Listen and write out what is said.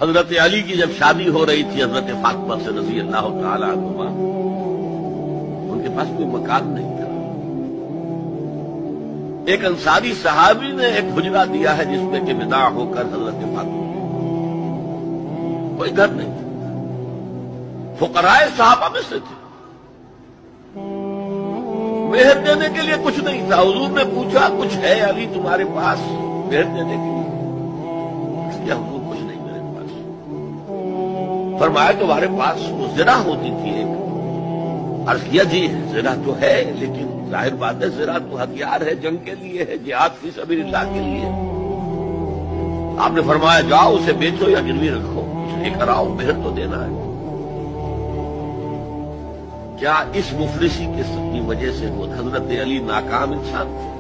حضرت علی کی جب شادی ہو رہی تھی حضرت فاطمہ سے رضی اللہ تعالی عنہما، ان کے پاس کوئی مکان نہیں تھا۔ ایک انصاری صحابی نے ایک حجرہ دیا ہے جس میں کہ وداع ہو کر حضرت فاطمہ، کوئی گھر نہیں تھا، فقراء صحابہ میں سے تھے، مہر دینے کے لیے کچھ نہیں تھا۔ حضور نے پوچھا کچھ ہے علی تمہارے پاس مہر دینے کے لیے؟ حضور کچھ نہیں میرے پاس۔ فرمایا تمہارے پاس وہ زرہ ہوتی تھی ایک؟ عرض کیا جی زرہ تو ہے، لیکن ظاہر بات ہے زرہ تو ہتھیار ہے، جنگ کے لیے ہے، جہاد فی سبیل اللہ کے لیے۔ آپ نے فرمایا جاؤ اسے بیچو یا گروی رکھو، کچھ لے کر آؤ، مہر تو دینا ہے۔ کیا اس مفلسی کی وجہ سے وہ حضرت علی ناکام انسان تھے؟